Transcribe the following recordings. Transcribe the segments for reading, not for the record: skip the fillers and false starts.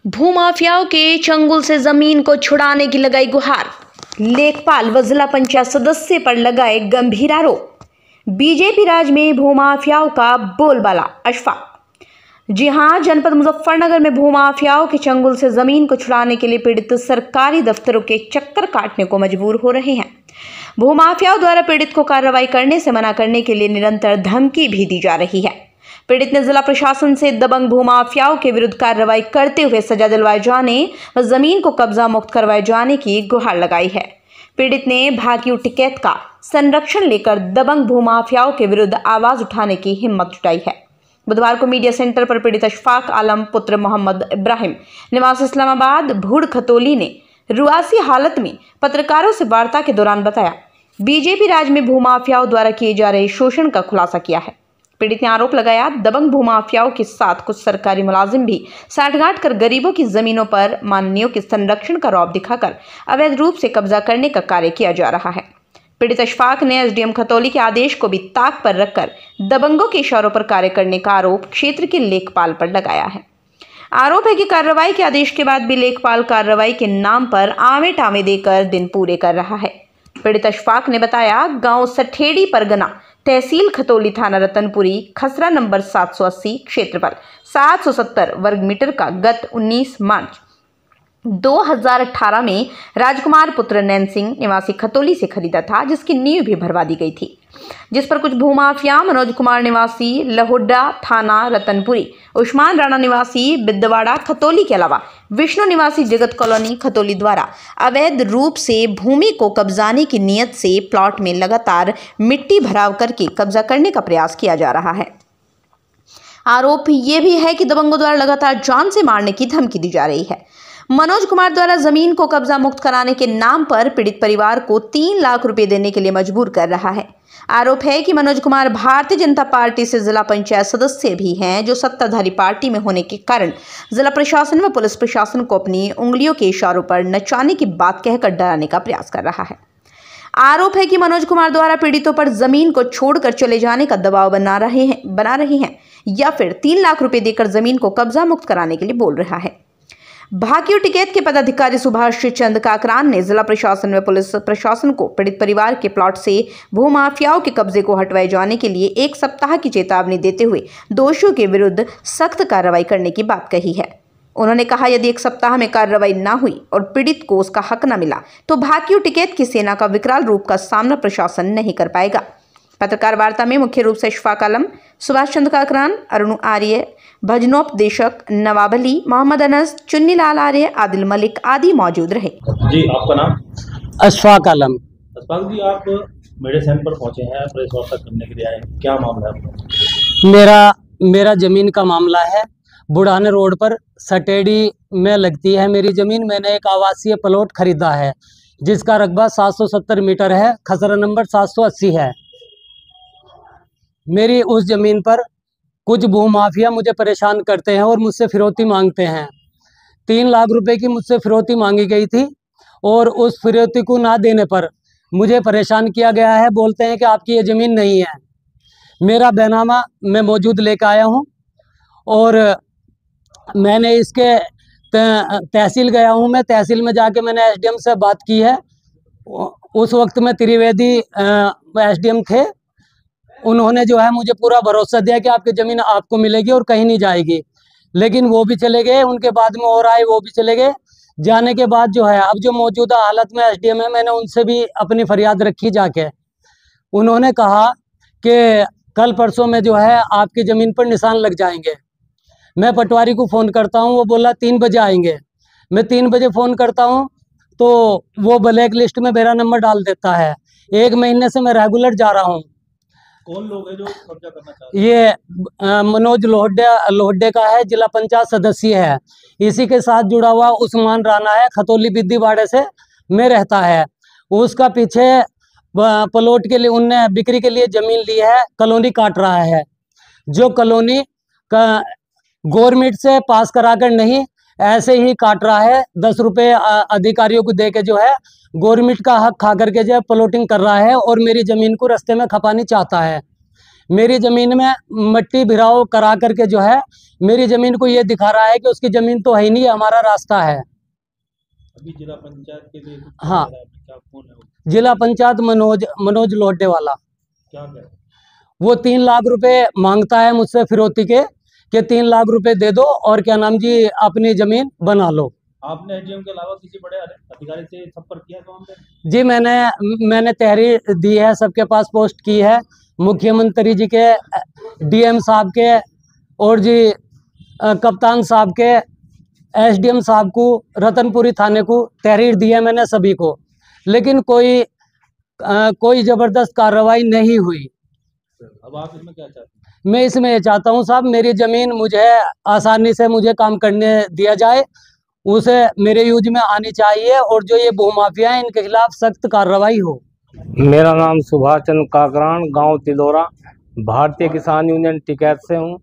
भूमाफियाओं के चंगुल से जमीन को छुड़ाने की लगाई गुहार। लेखपाल व जिला पंचायत सदस्य पर लगाए गंभीर आरोप। बीजेपी राज में भूमाफियाओं का बोलबाला। अशफाक। जी हां, जनपद मुजफ्फरनगर में भूमाफियाओं के चंगुल से जमीन को छुड़ाने के लिए पीड़ित सरकारी दफ्तरों के चक्कर काटने को मजबूर हो रहे हैं। भूमाफियाओं द्वारा पीड़ित को कार्रवाई करने से मना करने के लिए निरंतर धमकी भी दी जा रही है। पीड़ित ने जिला प्रशासन से दबंग भूमाफियाओं के विरुद्ध कार्रवाई करते हुए सजा दिलवाए जाने व जमीन को कब्जा मुक्त करवाए जाने की गुहार लगाई है। पीड़ित ने भाकियू टिकैत का संरक्षण लेकर दबंग भूमाफियाओं के विरुद्ध आवाज उठाने की हिम्मत जुटाई है। बुधवार को मीडिया सेंटर पर पीड़ित अशफाक आलम पुत्र मोहम्मद इब्राहिम निवासी इस्लामाबाद भूड़ खतौली ने रुआसी हालत में पत्रकारों से वार्ता के दौरान बताया, बीजेपी राज में भूमाफियाओं द्वारा किए जा रहे शोषण का खुलासा किया है। पीड़ित ने आरोप लगाया, दबंग भूमाफियाओं के साथ कुछ सरकारी मुलाजिम भी साठगांठ कर गरीबों की जमीनों पर माननीयों के संरक्षण का रौब दिखाकर अवैध रूप से कब्जा करने का कार्य किया जा रहा है। पीड़ित अशफाक ने एसडीएम खतौली के आदेश को भी ताक पर रखकर दबंगों के इशारों पर कार्य करने का आरोप क्षेत्र के लेखपाल पर लगाया है। आरोप है कि कार्रवाई के आदेश के बाद भी लेखपाल कार्रवाई के नाम पर आवे टावे देकर दिन पूरे कर रहा है। पीड़ित अशफाक ने बताया, गांव सठेड़ी परगना, तहसील खतौली, थाना रतनपुरी, खसरा नंबर 780, क्षेत्रफल 770 वर्ग मीटर का गत 19 मार्च 2018 में राजकुमार पुत्र नैन सिंह निवासी खतौली से खरीदा था, जिसकी नींव भी भरवा दी गई थी, जिस पर कुछ भूमाफिया मनोज कुमार निवासी लहोड्डा, थाना रतनपुरी, उस्मान राणा निवासी बिद्दवाड़ा खतौली के अलावा विष्णु निवासी जगत कॉलोनी खतौली द्वारा अवैध रूप से भूमि को कब्जाने की नीयत से प्लॉट में लगातार मिट्टी भराव करके कब्जा करने का प्रयास किया जा रहा है। आरोप ये भी है कि दबंगों द्वारा लगातार जान से मारने की धमकी दी जा रही है। मनोज कुमार द्वारा जमीन को कब्जा मुक्त कराने के नाम पर पीड़ित परिवार को 3 लाख रुपए देने के लिए मजबूर कर रहा है। आरोप है कि मनोज कुमार भारतीय जनता पार्टी से जिला पंचायत सदस्य भी हैं, जो सत्ताधारी पार्टी में होने के कारण जिला प्रशासन व पुलिस प्रशासन को अपनी उंगलियों के इशारों पर नचाने की बात कहकर डराने का प्रयास कर रहा है। आरोप है कि मनोज कुमार द्वारा पीड़ितों पर जमीन को छोड़कर चले जाने का दबाव बना रहे हैं या फिर 3 लाख रुपए देकर जमीन को कब्जा मुक्त कराने के लिए बोल रहा है। भाकियू टिकैत के पदाधिकारी सुभाष चंद काकरान ने जिला प्रशासन व पुलिस प्रशासन को पीड़ित परिवार के प्लॉट से भूमाफियाओं के कब्जे को हटवाए जाने के लिए 1 सप्ताह की चेतावनी देते हुए दोषियों के विरुद्ध सख्त कार्रवाई करने की बात कही है। उन्होंने कहा, यदि 1 सप्ताह में कार्रवाई न हुई और पीड़ित को उसका हक न मिला तो भाकियू टिकैत की सेना का विकराल रूप का सामना प्रशासन नहीं कर पाएगा। पत्रकार वार्ता में मुख्य रूप से अशफाक आलम, सुभाष चंद काकरान, अरुण आर्य, भजनोपदेशक नवाब अली, मोहम्मद अनस, चुन्नीलाल आर्य, आदिल मलिक आदि मौजूद रहे। जी, आपका नाम? अशफाक आलम। अशफाक जी, आप मीडिया सेंटर पर पहुंचे हैं, प्रेस वार्ता करने के लिए आए हैं, क्या मामला है आपका? मेरा जमीन का मामला है। बुढ़ाने रोड पर सटेड़ी में लगती है मेरी जमीन। मैंने एक आवासीय प्लॉट खरीदा है जिसका रकबा 770 मीटर है, खसरा नंबर 780 है। मेरी उस जमीन पर कुछ भूमाफिया मुझे परेशान करते हैं और मुझसे फिरौती मांगते हैं। 3 लाख रुपए की मुझसे फिरौती मांगी गई थी और उस फिरौती को ना देने पर मुझे परेशान किया गया है। बोलते हैं कि आपकी ये ज़मीन नहीं है। मेरा बैनामा मैं मौजूद लेकर आया हूँ और मैंने इसके तहसील गया हूँ। मैं तहसील में जाके मैंने एसडीएम से बात की है। उस वक्त में त्रिवेदी एसडीएम थे। उन्होंने जो है मुझे पूरा भरोसा दिया कि आपकी ज़मीन आपको मिलेगी और कहीं नहीं जाएगी, लेकिन वो भी चले गए। उनके बाद में और आए, वो भी चले गए। जाने के बाद जो है अब जो मौजूदा हालत में एसडीएम है, मैंने उनसे भी अपनी फरियाद रखी जाके। उन्होंने कहा कि कल परसों में जो है आपकी ज़मीन पर निशान लग जाएंगे। मैं पटवारी को फ़ोन करता हूँ, वो बोला 3 बजे आएंगे। मैं 3 बजे फ़ोन करता हूँ तो वो ब्लैक लिस्ट में मेरा नंबर डाल देता है। 1 महीने से मैं रेगुलर जा रहा हूँ। कौन लोग हैं जो कब्जा करना चाहते हैं? ये मनोज लोहड्डे का है, जिला पंचायत सदस्य है। इसी के साथ जुड़ा हुआ उस्मान राणा है, खतौली बिद्दीवाड़े से में रहता है। उसका पीछे प्लॉट के लिए उनने बिक्री के लिए जमीन ली है, कॉलोनी काट रहा है। जो कॉलोनी का गवर्नमेंट से पास कराकर नहीं, ऐसे ही काट रहा है। 10 रुपये अधिकारियों को दे के जो है गवर्नमेंट का हक खा करके जो है प्लॉटिंग कर रहा है और मेरी ज़मीन को रास्ते में खपानी चाहता है। मेरी जमीन में मट्टी भिराव करा करके जो है मेरी जमीन को ये दिखा रहा है कि उसकी जमीन तो है ही नहीं, हमारा रास्ता है। अभी जिला पंचायत के लिए हाँ, क्या कौन है वो? जिला पंचायत मनोज लोटे वाला। क्या कह रहे हैं? वो 3 लाख रुपए मांगता है मुझसे फिरौती के, कि 3 लाख रुपए दे दो और क्या नाम जी अपनी जमीन बना लो। आपने एसडीएम के अलावा किसी बड़े अधिकारी से संपर्क किया काम पे? जी मैंने तहरीर दी है, सबके पास पोस्ट की है, मुख्यमंत्री जी के, डीएम साहब के और जी कप्तान साहब के, एसडीएम साहब को, रतनपुरी थाने को तहरीर दी है मैंने सभी को, लेकिन कोई जबरदस्त कार्रवाई नहीं हुई। अब आप इसमें क्या चाहते हैं? मैं इसमें ये चाहता हूँ साहब, मेरी जमीन मुझे आसानी से मुझे काम करने दिया जाए, उसे मेरे यूज में आनी चाहिए, और जो ये भूमाफिया है इनके खिलाफ सख्त कार्रवाई हो। मेरा नाम सुभाष चंद्र काकरान, गांव तिलोरा, भारतीय किसान यूनियन टिकैत से हूं।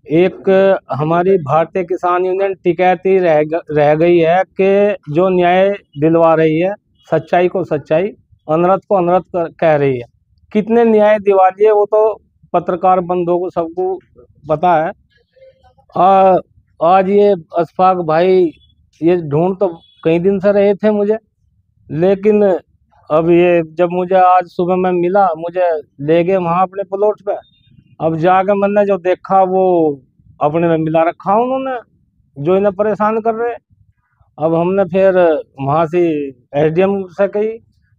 एक हमारी भारतीय किसान यूनियन टिकैत ही रह गई है कि जो न्याय दिलवा रही है, सच्चाई को सच्चाई, अनरत को अनरत कह रही है। कितने न्याय दिवा लिए वो तो पत्रकार बंधुओं को सबको पता है। आज ये अशफाक भाई ये ढूंढ तो कई दिन से रहे थे मुझे, लेकिन अब ये जब मुझे आज सुबह में मिला, मुझे ले गए वहाँ अपने प्लॉट पे। अब जाके मैंने जो देखा वो अपने में मिला रखा उन्होंने, जो इन्हें परेशान कर रहे। अब हमने फिर वहाँ से एसडीएम से कही,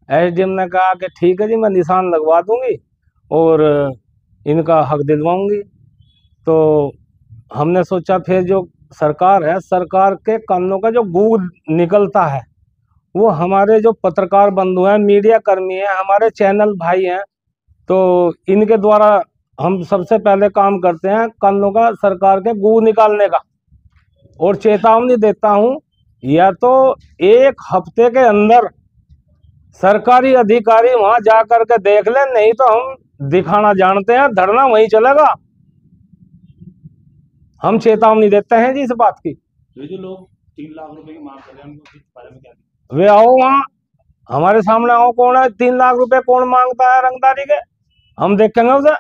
एसडीएम ने कहा कि ठीक है जी, मैं निशान लगवा दूंगी और इनका हक दिलवाऊंगी। तो हमने सोचा फिर जो सरकार है, सरकार के कानूनों का जो गूंज निकलता है वो हमारे जो पत्रकार बंधु हैं, मीडिया कर्मी हैं, हमारे चैनल भाई हैं, तो इनके द्वारा हम सबसे पहले काम करते हैं कानूनों का, सरकार के गूंज निकालने का। और चेतावनी देता हूं, या तो 1 हफ्ते के अंदर सरकारी अधिकारी वहां जा करके देख ले, नहीं तो हम दिखाना जानते हैं, धरना वहीं चलेगा। हम चेतावनी देते हैं जी इस बात की। जो लोग 3 लाख रुपए की मांग कर रहे हैं उनको इस बारे में क्या? वे आओ वहाँ हमारे सामने आओ, कौन है 3 लाख रुपए कौन मांगता है रंगदारी के, हम देखेंगे उसे।